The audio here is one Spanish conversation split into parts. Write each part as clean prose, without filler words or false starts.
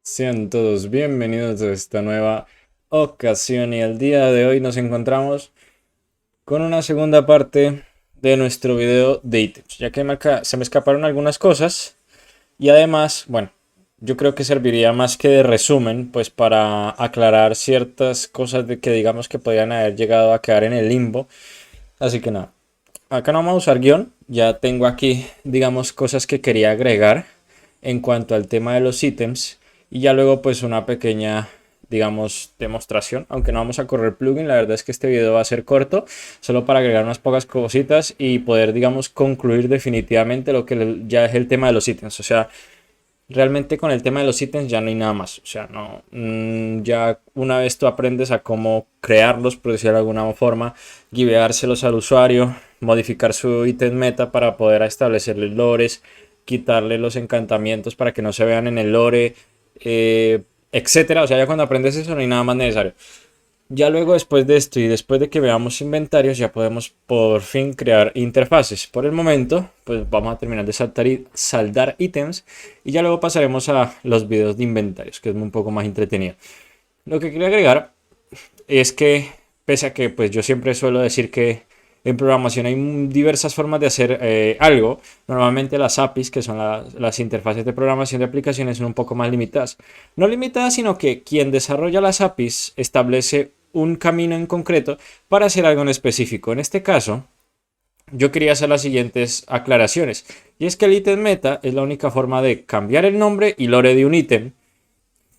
Sean todos bienvenidos a esta nueva ocasión y el día de hoy nos encontramos con una segunda parte de nuestro video de ítems, ya que se me escaparon algunas cosas y además, bueno, yo creo que serviría más que de resumen, pues para aclarar ciertas cosas de que digamos que podrían haber llegado a quedar en el limbo. Así que nada, acá no vamos a usar guión, ya tengo aquí digamos cosas que quería agregar en cuanto al tema de los ítems y ya luego pues una pequeña digamos demostración, aunque no vamos a correr plugin. La verdad es que este video va a ser corto, solo para agregar unas pocas cositas y poder digamos concluir definitivamente lo que ya es el tema de los ítems. O sea, realmente con el tema de los ítems ya no hay nada más. O sea, no, ya una vez tú aprendes a cómo crearlos, por decirlo de alguna forma, guiveárselos al usuario, modificar su ítem meta para poder establecerle lores, quitarle los encantamientos para que no se vean en el lore, etcétera. O sea, ya cuando aprendes eso no hay nada más necesario. Ya luego después de esto y después de que veamos inventarios ya podemos por fin crear interfaces. Por el momento pues vamos a terminar de saldar ítems y ya luego pasaremos a los videos de inventarios, que es un poco más entretenido. Lo que quería agregar es que pese a que pues yo siempre suelo decir que en programación hay diversas formas de hacer algo. Normalmente las APIs, que son las interfaces de programación de aplicaciones, son un poco más limitadas. No limitadas, sino que quien desarrolla las APIs establece un camino en concreto para hacer algo en específico. En este caso, yo quería hacer las siguientes aclaraciones. Y es que el ítem meta es la única forma de cambiar el nombre y lore de un ítem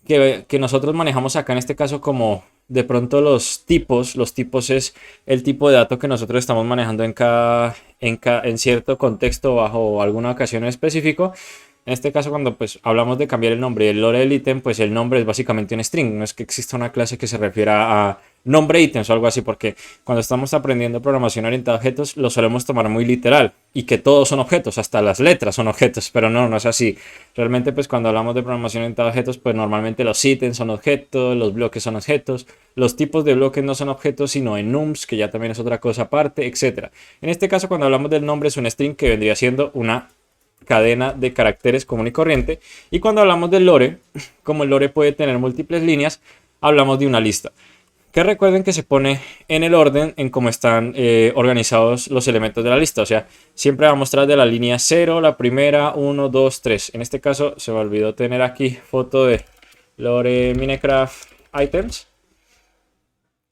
que nosotros manejamos acá en este caso como de pronto los tipos. Los tipos es el tipo de dato que nosotros estamos manejando en cierto contexto bajo alguna ocasión en específico. En este caso, cuando pues hablamos de cambiar el nombre y el lore del ítem, pues el nombre es básicamente un string. No es que exista una clase que se refiera a nombre ítems o algo así, porque cuando estamos aprendiendo programación orientada a objetos lo solemos tomar muy literal y que todos son objetos, hasta las letras son objetos, pero no, no es así. Realmente pues cuando hablamos de programación orientada a objetos, pues normalmente los ítems son objetos, los bloques son objetos, los tipos de bloques no son objetos sino enums, que ya también es otra cosa aparte, etcétera. En este caso, cuando hablamos del nombre, es un string que vendría siendo una cadena de caracteres común y corriente, y cuando hablamos del lore, como el lore puede tener múltiples líneas, hablamos de una lista, que recuerden que se pone en el orden en cómo están organizados los elementos de la lista. O sea, siempre va a mostrar de la línea 0, la primera, 1, 2, 3. En este caso se me olvidó tener aquí foto de lore Minecraft items.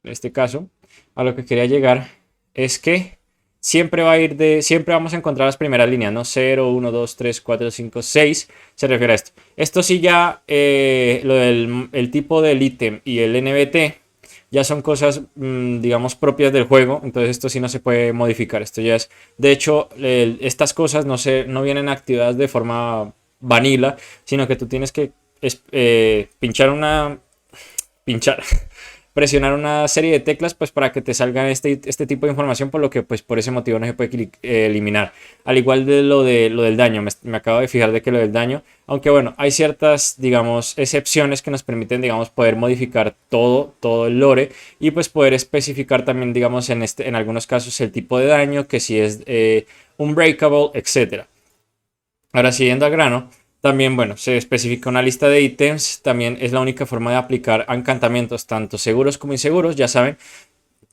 En este caso, a lo que quería llegar es que siempre vamos a encontrar las primeras líneas, ¿no? 0, 1, 2, 3, 4, 5, 6, se refiere a esto. Esto sí ya, lo del el tipo del ítem y el NBT ya son cosas, digamos, propias del juego. Entonces esto sí no se puede modificar. Esto ya es, de hecho, estas cosas no vienen activadas de forma vanilla, sino que tú tienes que pinchar presionar una serie de teclas pues para que te salgan este tipo de información, por lo que pues por ese motivo no se puede eliminar. Al igual de lo del daño, me acabo de fijar de que lo del daño, aunque bueno, hay ciertas digamos excepciones que nos permiten digamos poder modificar todo el lore y pues poder especificar también digamos en algunos casos el tipo de daño, que si es unbreakable, etcétera. Ahora siguiendo al grano, también, bueno, se especifica una lista de ítems. También es la única forma de aplicar encantamientos, tanto seguros como inseguros. Ya saben,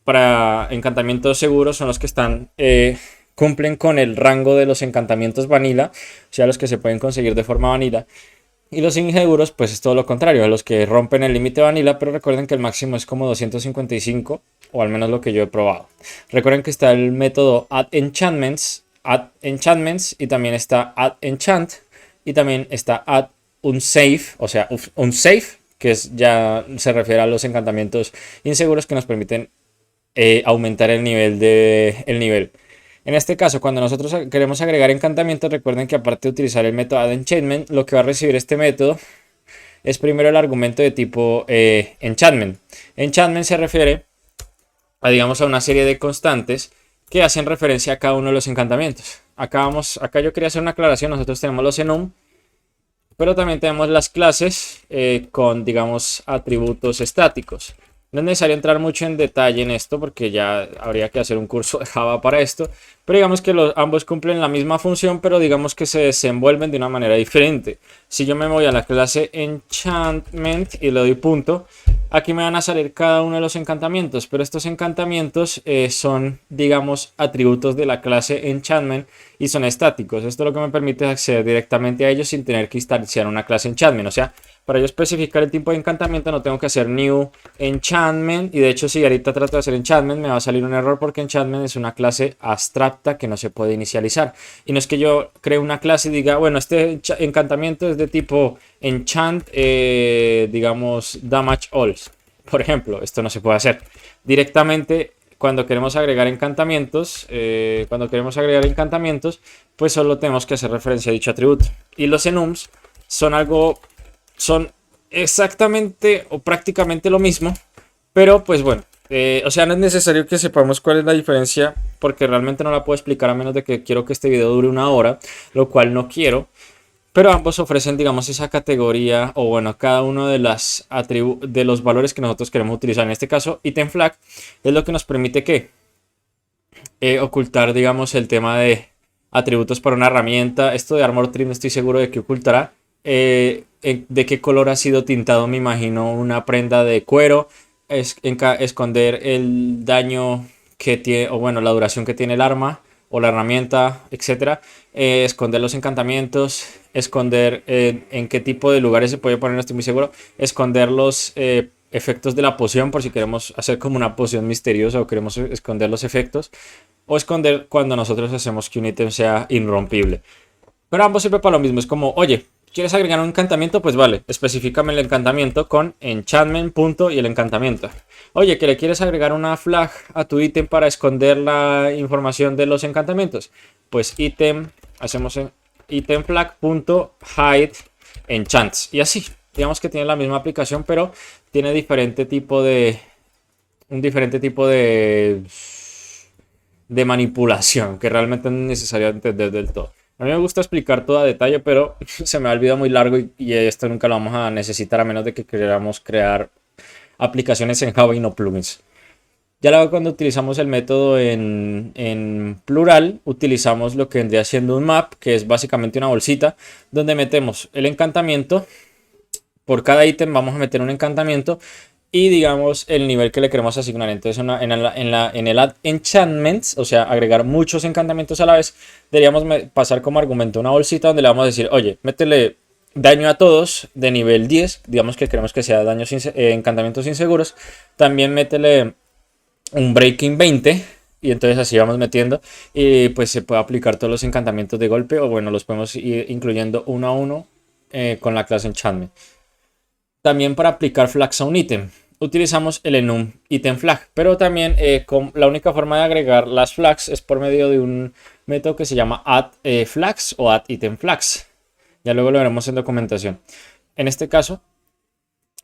para encantamientos seguros son los que cumplen con el rango de los encantamientos vanilla, o sea, los que se pueden conseguir de forma vanilla. Y los inseguros, pues es todo lo contrario, a los que rompen el límite vanilla, pero recuerden que el máximo es como 255, o al menos lo que yo he probado. Recuerden que está el método add enchantments, y también está add-enchant, y también add unsafe, o sea, unsafe, que ya se refiere a los encantamientos inseguros que nos permiten aumentar el nivel. En este caso, cuando nosotros queremos agregar encantamientos, recuerden que aparte de utilizar el método add-enchantment, lo que va a recibir este método es primero el argumento de tipo enchantment. Enchantment se refiere digamos a una serie de constantes que hacen referencia a cada uno de los encantamientos. Acá yo quería hacer una aclaración. Nosotros tenemos los enum, pero también tenemos las clases con digamos atributos estáticos. No es necesario entrar mucho en detalle en esto porque ya habría que hacer un curso de Java para esto, pero digamos que ambos cumplen la misma función, pero digamos que se desenvuelven de una manera diferente. Si yo me voy a la clase Enchantment y le doy punto, aquí me van a salir cada uno de los encantamientos, pero estos encantamientos son, digamos, atributos de la clase Enchantment y son estáticos. Esto es lo que me permite acceder directamente a ellos sin tener que instanciar una clase Enchantment. O sea, para yo especificar el tipo de encantamiento no tengo que hacer new enchantment, y de hecho si ahorita trato de hacer enchantment me va a salir un error porque enchantment es una clase abstracta que no se puede inicializar. Y no es que yo cree una clase y diga, bueno, este encantamiento es de tipo enchant, digamos, damage all. Por ejemplo, esto no se puede hacer. Directamente cuando queremos agregar encantamientos, pues solo tenemos que hacer referencia a dicho atributo. Y los enums son exactamente o prácticamente lo mismo, pero pues bueno, o sea, no es necesario que sepamos cuál es la diferencia porque realmente no la puedo explicar a menos de que quiero que este video dure 1 hora, lo cual no quiero. Pero ambos ofrecen, digamos, esa categoría o bueno, cada uno de los valores que nosotros queremos utilizar. En este caso, item flag es lo que nos permite que ocultar, digamos, el tema de atributos para una herramienta. Esto de Armor Trim no estoy seguro de qué ocultará. De qué color ha sido tintado, me imagino, una prenda de cuero. Esconder el daño que tiene, o bueno, la duración que tiene el arma o la herramienta, etcétera. Esconder los encantamientos, esconder en qué tipo de lugares se puede poner, no estoy muy seguro. Esconder los efectos de la poción por si queremos hacer como una poción misteriosa o queremos esconder los efectos. O esconder cuando nosotros hacemos que un ítem sea irrompible. Pero ambos sirve para lo mismo, es como, oye, ¿quieres agregar un encantamiento? Pues vale, específicame el encantamiento con enchantment punto y el encantamiento. Oye, ¿que le quieres agregar una flag a tu ítem para esconder la información de los encantamientos? Pues hacemos item flag punto hide enchants. Y así, digamos que tiene la misma aplicación, pero tiene un diferente tipo de manipulación que realmente no es necesario entender del todo. A mí me gusta explicar todo a detalle, pero se me ha olvidado muy largo y esto nunca lo vamos a necesitar a menos de que queramos crear aplicaciones en Java y no plugins. Ya luego cuando utilizamos el método en plural, utilizamos lo que vendría siendo un map, que es básicamente una bolsita donde metemos el encantamiento. Por cada ítem vamos a meter un encantamiento y digamos el nivel que le queremos asignar. Entonces en el add enchantments, o sea, agregar muchos encantamientos a la vez, deberíamos pasar como argumento una bolsita donde le vamos a decir, oye, métele daño a todos de nivel 10, digamos que queremos que sea encantamientos inseguros. También métele un breaking 20 y entonces así vamos metiendo y pues se puede aplicar todos los encantamientos de golpe o bueno, los podemos ir incluyendo uno a uno con la clase enchantment. También para aplicar flags a un ítem utilizamos el enum item flag, pero también la única forma de agregar las flags es por medio de un método que se llama add flags o add item flags. Ya luego lo veremos en documentación. En este caso,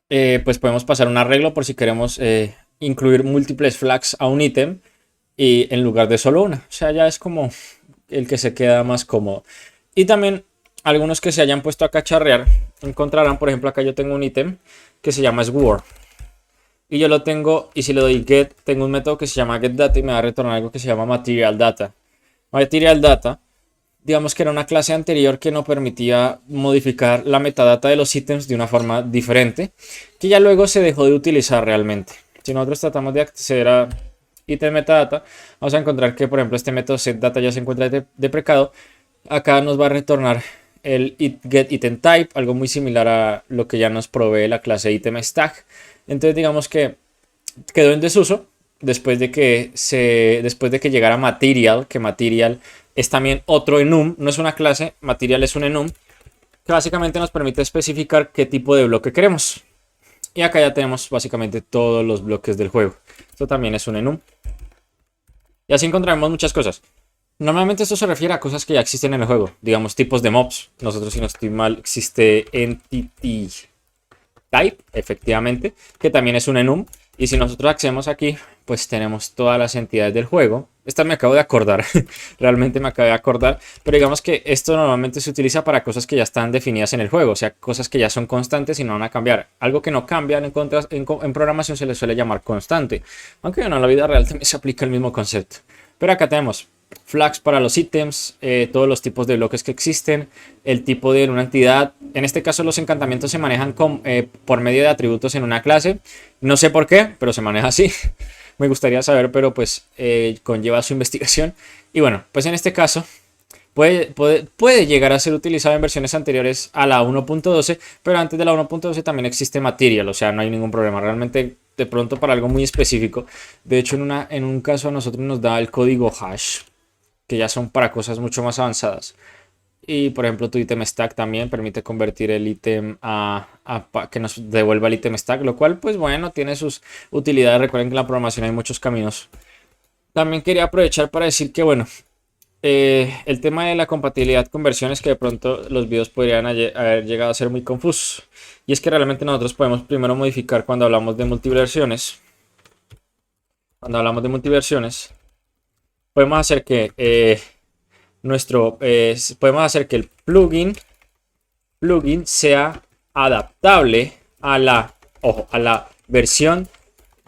pues podemos pasar un arreglo por si queremos incluir múltiples flags a un ítem y en lugar de solo una. O sea, ya es como el que se queda más cómodo. Y también algunos que se hayan puesto a cacharrear encontrarán, por ejemplo, acá yo tengo un ítem que se llama Sword. Y yo lo tengo, y si le doy get, tengo un método que se llama getData y me va a retornar algo que se llama materialData. MaterialData, digamos que era una clase anterior que no permitía modificar la metadata de los ítems de una forma diferente, que ya luego se dejó de utilizar realmente. Si nosotros tratamos de acceder a ítem metadata, vamos a encontrar que, por ejemplo, este método setData ya se encuentra deprecado. Acá nos va a retornar el getItemType, algo muy similar a lo que ya nos provee la clase itemStack. Entonces digamos que quedó en desuso después de que llegara Material, que Material es también otro enum, no es una clase, Material es un enum que básicamente nos permite especificar qué tipo de bloque queremos. Y acá ya tenemos básicamente todos los bloques del juego. Esto también es un enum. Y así encontraremos muchas cosas. Normalmente esto se refiere a cosas que ya existen en el juego, digamos tipos de mobs. Nosotros, si no estoy mal, existe Entity Type, efectivamente, que también es un enum. Y si nosotros accedemos aquí, pues tenemos todas las entidades del juego. Esta me acabo de acordar, realmente me acabo de acordar, pero digamos que esto normalmente se utiliza para cosas que ya están definidas en el juego, o sea, cosas que ya son constantes y no van a cambiar. Algo que no cambia en programación se le suele llamar constante, aunque bueno, en la vida real también se aplica el mismo concepto. Pero acá tenemos flags para los ítems, todos los tipos de bloques que existen, el tipo de una entidad. En este caso los encantamientos se manejan por medio de atributos en una clase. No sé por qué, pero se maneja así. Me gustaría saber, pero pues conlleva su investigación. Y bueno, pues en este caso puede llegar a ser utilizado en versiones anteriores a la 1.12, pero antes de la 1.12 también existe Material, o sea, no hay ningún problema. Realmente de pronto para algo muy específico. De hecho, en un caso a nosotros nos da el código hash, que ya son para cosas mucho más avanzadas. Y por ejemplo, tu ítem stack también permite convertir el ítem que nos devuelva el ítem stack, lo cual, pues bueno, tiene sus utilidades. Recuerden que en la programación hay muchos caminos. También quería aprovechar para decir que, bueno, el tema de la compatibilidad con versiones, que de pronto los videos podrían haber llegado a ser muy confusos. Y es que realmente nosotros podemos primero modificar cuando hablamos de multiversiones. Cuando hablamos de multiversiones, podemos hacer que podemos hacer que el plugin sea adaptable a la, ojo, a la versión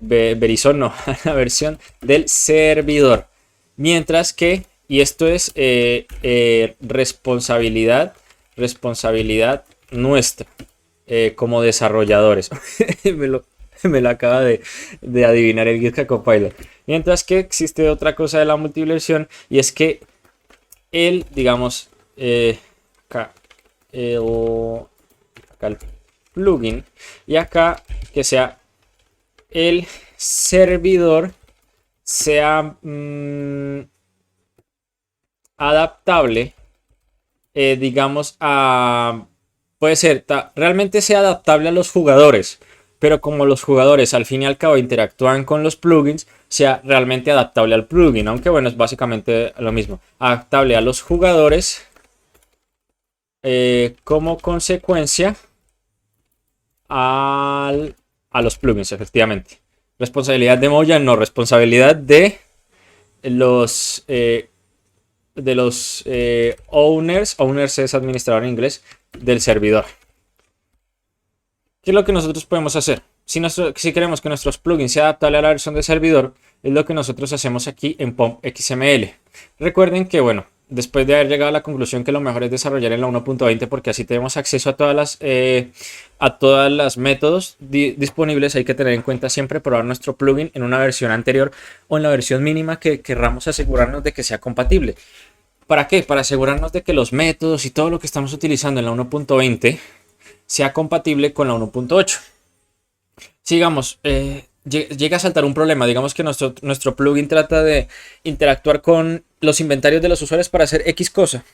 Verizon, no, a la versión del servidor. Mientras que, y esto es responsabilidad nuestra como desarrolladores. me lo acaba de adivinar el GitHub Copilot. Mientras que existe otra cosa de la multiversión, y es que digamos, acá el plugin, y acá que sea el servidor sea adaptable, digamos, puede ser, realmente sea adaptable a los jugadores, pero como los jugadores al fin y al cabo interactúan con los plugins, sea realmente adaptable al plugin, aunque bueno, es básicamente lo mismo, adaptable a los jugadores como consecuencia a los plugins, efectivamente. Responsabilidad de Mojang, no, responsabilidad de los owners. Owners es administrador en inglés del servidor. ¿Qué es lo que nosotros podemos hacer? Si queremos que nuestros plugins sean adaptables a la versión de servidor, es lo que nosotros hacemos aquí en Pump XML. Recuerden que, bueno, después de haber llegado a la conclusión que lo mejor es desarrollar en la 1.20 porque así tenemos acceso a todas las métodos disponibles, hay que tener en cuenta siempre probar nuestro plugin en una versión anterior o en la versión mínima que querramos asegurarnos de que sea compatible. ¿Para qué? Para asegurarnos de que los métodos y todo lo que estamos utilizando en la 1.20 sea compatible con la 1.8. Sigamos, llega a saltar un problema. Digamos que nuestro plugin trata de interactuar con los inventarios de los usuarios para hacer X cosa.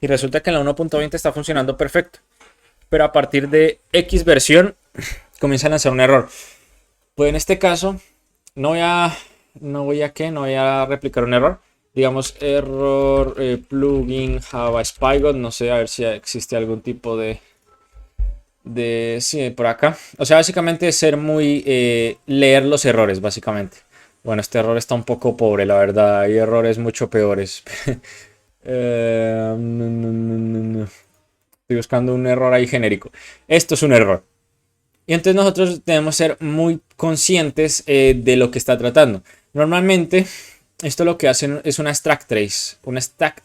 Y resulta que en la 1.20 está funcionando perfecto. Pero a partir de X versión comienza a lanzar un error. Pues en este caso no voy a replicar un error. Digamos error plugin Java Spygot. No sé, a ver si existe algún tipo sí, por acá. O sea, básicamente es leer los errores, básicamente. Bueno, este error está un poco pobre, la verdad. Hay errores mucho peores. Estoy buscando un error ahí genérico. Esto es un error. Y entonces nosotros debemos ser muy conscientes de lo que está tratando. Normalmente, esto lo que hacen es una stack trace. Un stack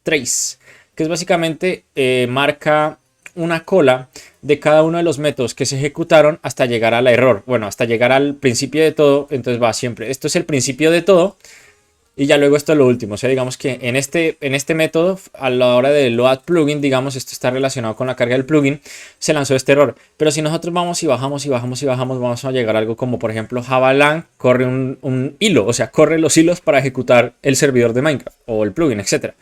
trace. Que es básicamente marca una cola de cada uno de los métodos que se ejecutaron hasta llegar al error. Bueno, hasta llegar al principio de todo. Entonces va siempre. Esto es el principio de todo. Y ya luego esto es lo último. O sea, digamos que en este método, a la hora de load plugin, digamos, esto está relacionado con la carga del plugin, se lanzó este error. Pero si nosotros vamos y bajamos, vamos a llegar a algo como, por ejemplo, Java corre un hilo. O sea, corre los hilos para ejecutar el servidor de Minecraft o el plugin, etc.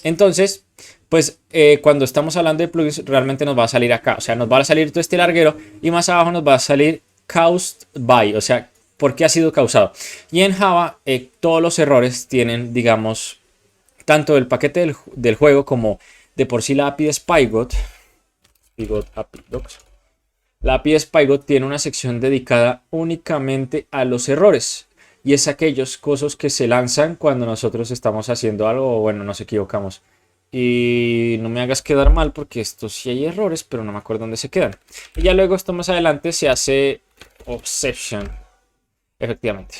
Entonces, pues cuando estamos hablando de plugins, realmente nos va a salir acá. O sea, nos va a salir todo este larguero y más abajo nos va a salir caused by. O sea, ¿por qué ha sido causado? Y en Java todos los errores tienen, digamos, tanto el paquete del juego como de por sí la API de Spygot. La API de Spygot tiene una sección dedicada únicamente a los errores. y es aquellos cosas que se lanzan cuando nosotros estamos haciendo algo o bueno, nos equivocamos. Y no me hagas quedar mal porque esto sí hay errores, pero no me acuerdo dónde se quedan. Y ya luego esto más adelante se hace exception, efectivamente.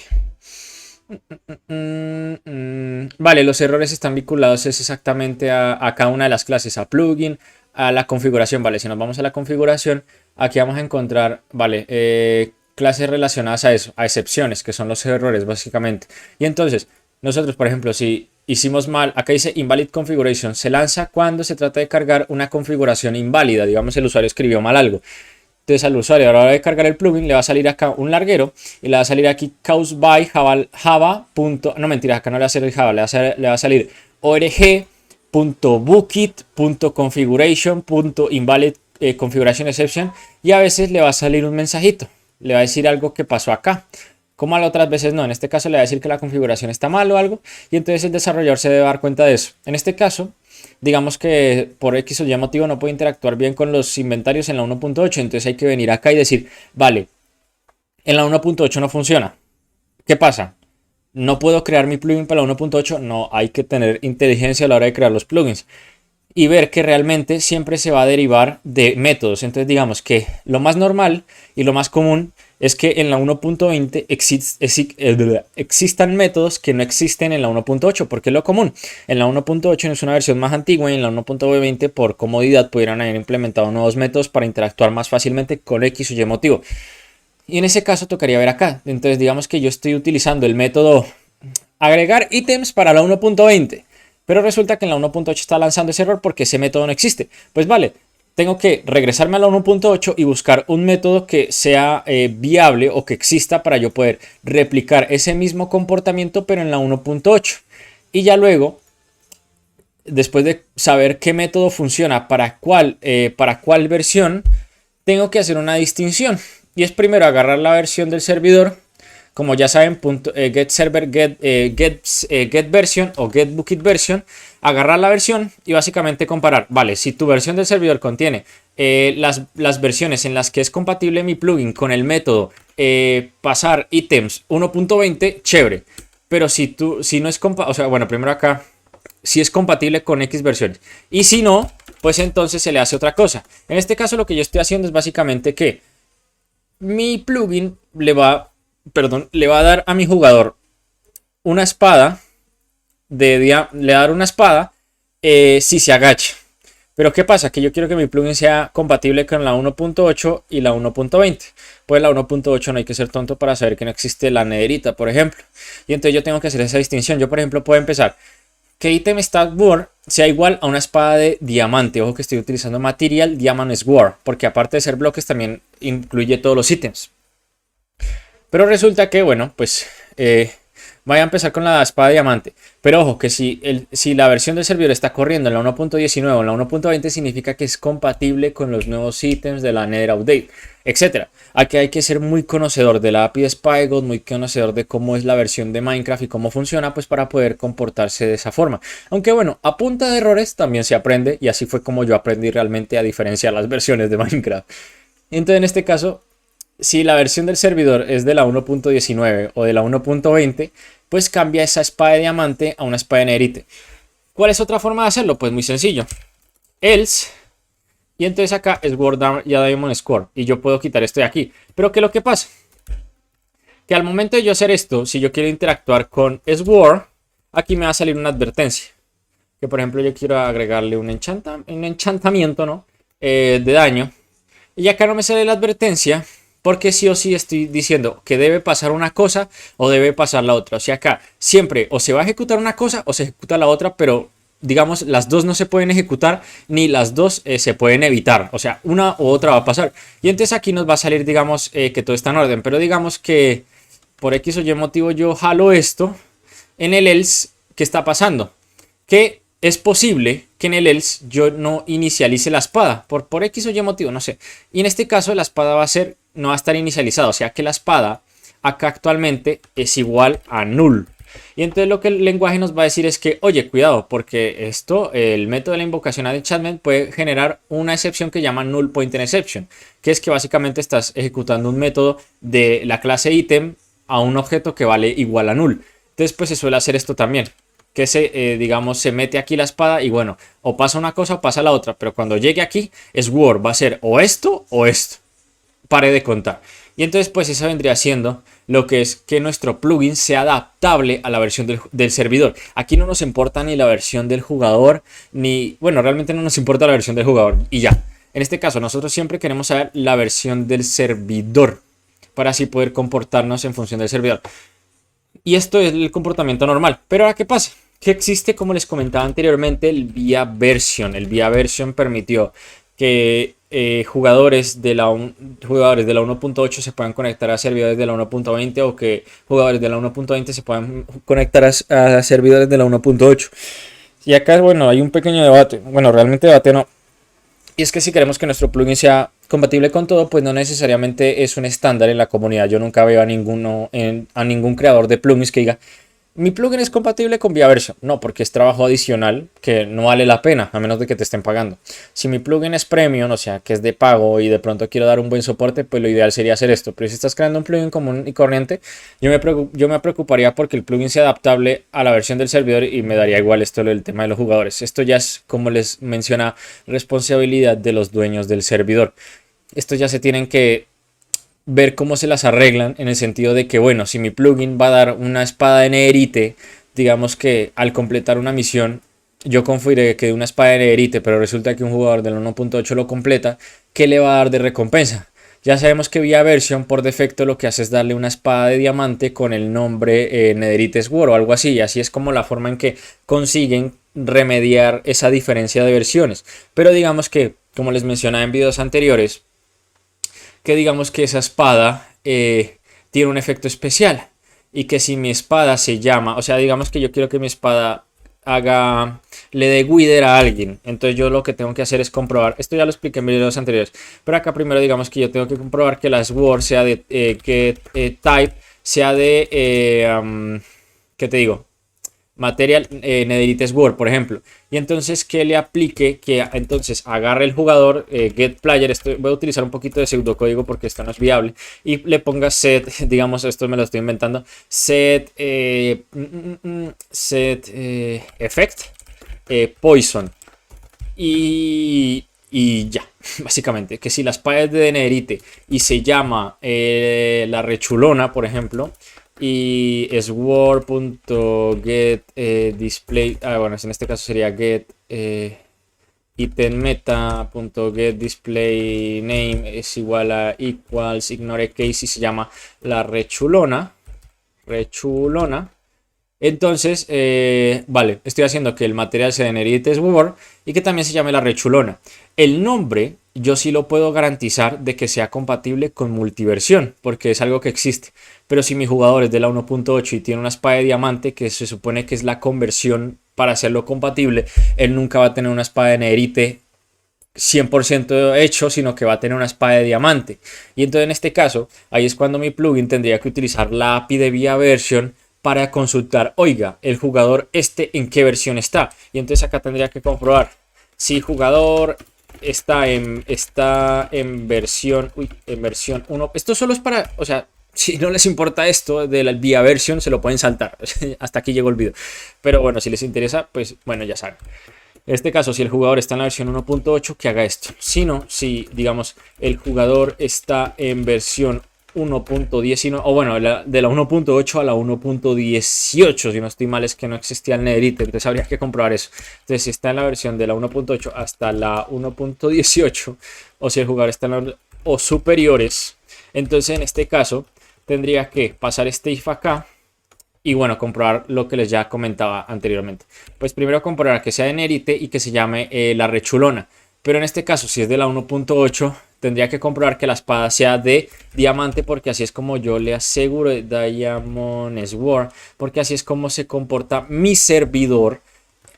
Vale, los errores están vinculados es exactamente a cada una de las clases, a plugin, a la configuración, vale, si nos vamos a la configuración, aquí vamos a encontrar, vale, clases relacionadas a eso, a excepciones, que son los errores básicamente. Y entonces, nosotros, por ejemplo, si hicimos mal, acá dice invalid configuration, se lanza cuando se trata de cargar una configuración inválida, digamos el usuario escribió mal algo. Entonces al usuario a la hora de cargar el plugin le va a salir acá un larguero y le va a salir aquí cause by java. No mentiras, acá no le va a salir java, le va a salir org.bookit.configuration.invalid configuration exception y a veces le va a salir un mensajito, le va a decir algo que pasó acá. Como a las otras veces no, en este caso le va a decir que la configuración está mal o algo y entonces el desarrollador se debe dar cuenta de eso. En este caso, digamos que por X o Y motivo no puede interactuar bien con los inventarios en la 1.8, entonces hay que venir acá y decir, vale, en la 1.8 no funciona. ¿Qué pasa? No puedo crear mi plugin para la 1.8, no, hay que tener inteligencia a la hora de crear los plugins y ver que realmente siempre se va a derivar de métodos. Entonces digamos que lo más normal y lo más común es que en la 1.20 existan métodos que no existen en la 1.8, porque es lo común. En la 1.8 es una versión más antigua y en la 1.20 por comodidad pudieran haber implementado nuevos métodos para interactuar más fácilmente con X o Y motivo. Y en ese caso tocaría ver acá. Entonces digamos que yo estoy utilizando el método agregar ítems para la 1.20. Pero resulta que en la 1.8 está lanzando ese error porque ese método no existe. Pues vale, tengo que regresarme a la 1.8 y buscar un método que sea viable o que exista para yo poder replicar ese mismo comportamiento pero en la 1.8. Y ya luego, después de saber qué método funciona para cuál versión, tengo que hacer una distinción. Y es primero agarrar la versión del servidor. Como ya saben, get server, get version o get bookit version, agarrar la versión y básicamente comparar. Vale, si tu versión del servidor contiene las versiones en las que es compatible mi plugin con el método pasar ítems 1.20, chévere. Pero si no es compatible, o sea, bueno, primero acá, si es compatible con X versiones. Y si no, pues entonces se le hace otra cosa. En este caso lo que yo estoy haciendo es básicamente que mi plugin le va a dar a mi jugador una espada, le va a dar una espada si se agacha. Pero ¿qué pasa? Que yo quiero que mi plugin sea compatible con la 1.8 y la 1.20. Pues la 1.8 no hay que ser tonto para saber que no existe la nederita, por ejemplo. Y entonces yo tengo que hacer esa distinción. Yo, por ejemplo, puedo empezar que item stat word sea igual a una espada de diamante. Ojo que estoy utilizando material diamond sword, porque aparte de ser bloques también incluye todos los ítems. Pero resulta que, bueno, pues voy a empezar con la espada de diamante. Pero ojo, que si la versión del servidor está corriendo en la 1.19 o en la 1.20, significa que es compatible con los nuevos ítems de la Nether Update, etc. Aquí hay que ser muy conocedor de la API de SpyGod, muy conocedor de cómo es la versión de Minecraft y cómo funciona, pues para poder comportarse de esa forma. Aunque bueno, a punta de errores también se aprende, y así fue como yo aprendí realmente a diferenciar las versiones de Minecraft. Entonces en este caso, si la versión del servidor es de la 1.19 o de la 1.20, pues cambia esa espada de diamante a una espada de nederite. ¿Cuál es otra forma de hacerlo? Pues muy sencillo. Else, y entonces acá es Word ya Diamond Score, y yo puedo quitar esto de aquí. Pero ¿qué es lo que pasa? Que al momento de yo hacer esto, si yo quiero interactuar con Sword, aquí me va a salir una advertencia. Que por ejemplo yo quiero agregarle un enchantamiento, ¿no? De daño. Y acá no me sale la advertencia, porque sí o sí estoy diciendo que debe pasar una cosa o debe pasar la otra. O sea, acá siempre o se va a ejecutar una cosa o se ejecuta la otra, pero digamos las dos no se pueden ejecutar ni las dos se pueden evitar. O sea, una u otra va a pasar. Y entonces aquí nos va a salir, digamos, que todo está en orden. Pero digamos que por X o Y motivo yo jalo esto en el else. ¿Qué está pasando? Que es posible que en el else yo no inicialice la espada. Por X o Y motivo, no sé. Y en este caso la espada no va a estar inicializada. O sea que la espada acá actualmente es igual a null. Y entonces lo que el lenguaje nos va a decir es que, oye, cuidado, porque el método de la invocación ad enchantment puede generar una excepción que llama null pointer exception, que es que básicamente estás ejecutando un método de la clase item a un objeto que vale igual a null. Entonces pues se suele hacer esto también, que digamos, se mete aquí la espada y bueno, o pasa una cosa o pasa la otra, pero cuando llegue aquí es Word, va a ser o esto o esto. Pare de contar. Y entonces pues eso vendría siendo lo que es que nuestro plugin sea adaptable a la versión del servidor. Aquí no nos importa ni la versión del jugador, ni, bueno, realmente no nos importa la versión del jugador y ya. En este caso nosotros siempre queremos saber la versión del servidor para así poder comportarnos en función del servidor. Y esto es el comportamiento normal. Pero ahora, ¿qué pasa? Que existe, como les comentaba anteriormente, el via version. El via version permitió que jugadores de la 1.8 se puedan conectar a servidores de la 1.20 o que jugadores de la 1.20 se puedan conectar a servidores de la 1.8. Y acá, bueno, hay un pequeño debate. Bueno, realmente debate no. Y es que si queremos que nuestro plugin sea compatible con todo, pues no necesariamente es un estándar en la comunidad. Yo nunca veo a ningún creador de plugins que diga: mi plugin es compatible con ViaVersion. No, porque es trabajo adicional que no vale la pena, a menos de que te estén pagando. Si mi plugin es premium, o sea, que es de pago y de pronto quiero dar un buen soporte, pues lo ideal sería hacer esto. Pero si estás creando un plugin común y corriente, yo me preocuparía porque el plugin sea adaptable a la versión del servidor y me daría igual esto del tema de los jugadores. Esto ya es, como les menciona, responsabilidad de los dueños del servidor. Estos ya se tienen que ver cómo se las arreglan, en el sentido de que, bueno, si mi plugin va a dar una espada de Nederite, digamos que al completar una misión yo confíe que de una espada de Nederite, pero resulta que un jugador del 1.8 lo completa, ¿qué le va a dar de recompensa? Ya sabemos que ViaVersion por defecto lo que hace es darle una espada de diamante con el nombre Nederite Sword o algo así, y así es como la forma en que consiguen remediar esa diferencia de versiones. Pero digamos que, como les mencionaba en videos anteriores, que digamos que esa espada tiene un efecto especial y que si mi espada se llama, o sea, digamos que yo quiero que mi espada le dé Wither a alguien, entonces yo lo que tengo que hacer es comprobar, esto ya lo expliqué en videos anteriores, pero acá primero digamos que yo tengo que comprobar que la sword sea de type sea de ¿qué te digo? Material Nederite Sword, por ejemplo, y entonces que le aplique, que entonces agarre el jugador getPlayer, esto voy a utilizar un poquito de pseudocódigo porque esto no es viable, y le ponga set, digamos, esto me lo estoy inventando, set effect poison y ya, básicamente, que si la espada es de Nederite y se llama la rechulona, por ejemplo, y sword.get display, bueno, en este caso sería get item meta.get display name es igual a equals ignore case y se llama la rechulona. Entonces, vale, estoy haciendo que el material sea de Nederite Sword y que también se llame la rechulona. El nombre yo sí lo puedo garantizar de que sea compatible con multiversión, porque es algo que existe. Pero si mi jugador es de la 1.8 y tiene una espada de diamante, que se supone que es la conversión para hacerlo compatible, él nunca va a tener una espada de Nederite 100% hecho, sino que va a tener una espada de diamante. Y entonces en este caso, ahí es cuando mi plugin tendría que utilizar la API de ViaVersion para consultar, oiga, el jugador en qué versión está. Y entonces acá tendría que comprobar si el jugador está en versión 1. Esto solo es para, o sea, si no les importa esto de la ViaVersion, se lo pueden saltar. Hasta aquí llegó el video. Pero bueno, si les interesa, pues bueno, ya saben. En este caso, si el jugador está en la versión 1.8, que haga esto. Si no, si digamos el jugador está en versión 1.19, o bueno, de la 1.8 a la 1.18, si no estoy mal es que no existía el Nederite, entonces habría que comprobar eso. Entonces si está en la versión de la 1.8 hasta la 1.18, o si el jugador está en o superiores, entonces en este caso tendría que pasar este if acá y bueno, comprobar lo que les ya comentaba anteriormente. Pues primero comprobar que sea de Nederite y que se llame la rechulona. Pero en este caso, si es de la 1.8, tendría que comprobar que la espada sea de diamante, porque así es como yo le aseguro Diamond Sword, porque así es como se comporta mi servidor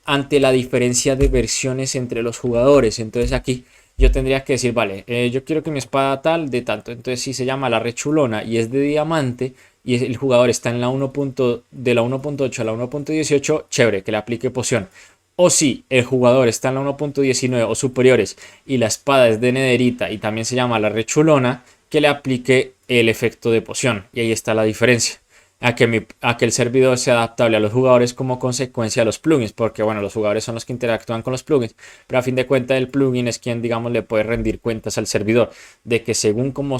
ante la diferencia de versiones entre los jugadores. Entonces aquí yo tendría que decir, vale, yo quiero que mi espada tal de tanto. Entonces si se llama la rechulona y es de diamante y el jugador está en la de la 1.8 a la 1.18, chévere, que le aplique poción. O si el jugador está en la 1.19 o superiores y la espada es de nederita y también se llama la rechulona, que le aplique el efecto de poción. Y ahí está la diferencia. a que el servidor sea adaptable a los jugadores como consecuencia de los plugins, porque bueno, los jugadores son los que interactúan con los plugins, pero a fin de cuentas el plugin es quien, digamos, le puede rendir cuentas al servidor de que según cómo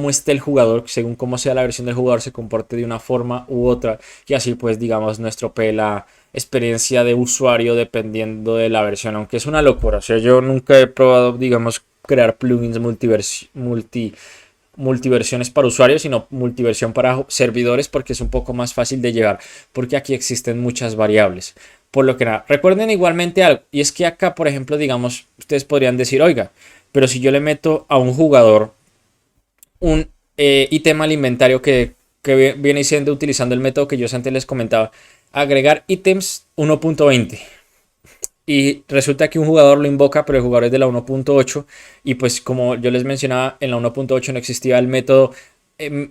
esté el jugador, según cómo sea la versión del jugador, se comporte de una forma u otra, y así pues digamos no estropee la experiencia de usuario dependiendo de la versión, aunque es una locura. O sea, yo nunca he probado, digamos, crear plugins multiversiones para usuarios, sino multiversión para servidores, porque es un poco más fácil de llevar, porque aquí existen muchas variables. Por lo que nada, recuerden igualmente algo, y es que acá, por ejemplo, digamos, ustedes podrían decir, oiga, pero si yo le meto a un jugador un ítem al inventario que viene siendo utilizando el método que yo antes les comentaba, agregar ítems 1.20. Y resulta que un jugador lo invoca, pero el jugador es de la 1.8. Y pues como yo les mencionaba, en la 1.8 no existía el método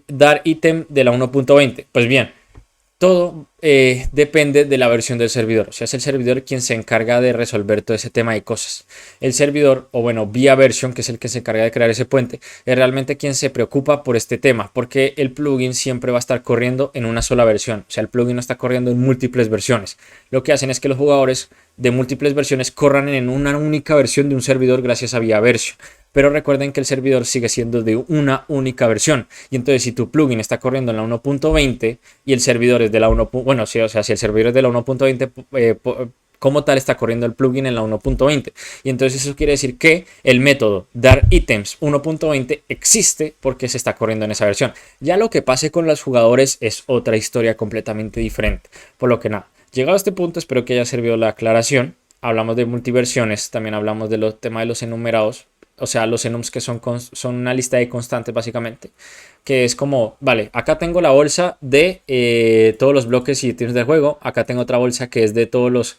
dar ítem de la 1.20. Pues bien, todo depende de la versión del servidor. O sea, es el servidor quien se encarga de resolver todo ese tema de cosas. El servidor, o bueno, vía version, que es el que se encarga de crear ese puente, es realmente quien se preocupa por este tema, porque el plugin siempre va a estar corriendo en una sola versión. O sea, el plugin no está corriendo en múltiples versiones. Lo que hacen es que los jugadores de múltiples versiones corran en una única versión de un servidor gracias a vía version. Pero recuerden que el servidor sigue siendo de una única versión. Y entonces si tu plugin está corriendo en la 1.20 y el servidor es de la 1. Bueno, sí, o sea, si el servidor es de la 1.20, como tal está corriendo el plugin en la 1.20. Y entonces eso quiere decir que el método dar ítems 1.20 existe porque se está corriendo en esa versión. Ya lo que pase con los jugadores es otra historia completamente diferente. Por lo que nada, llegado a este punto espero que haya servido la aclaración. Hablamos de multiversiones, también hablamos de los temas de los enumerados. O sea, los enums que son una lista de constantes básicamente. Que es como, vale, acá tengo la bolsa de todos los bloques y ítems del juego. Acá tengo otra bolsa que es de todos los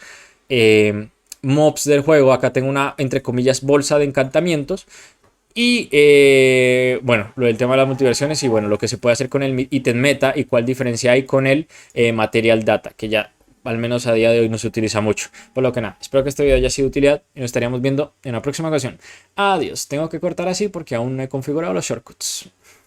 mobs del juego. Acá tengo una, entre comillas, bolsa de encantamientos. Y bueno, lo del tema de las multiversiones y bueno, lo que se puede hacer con el ítem meta y cuál diferencia hay con el material data, que ya al menos a día de hoy no se utiliza mucho. Por lo que nada, espero que este video haya sido de utilidad y nos estaríamos viendo en la próxima ocasión. Adiós, tengo que cortar así porque aún no he configurado los shortcuts.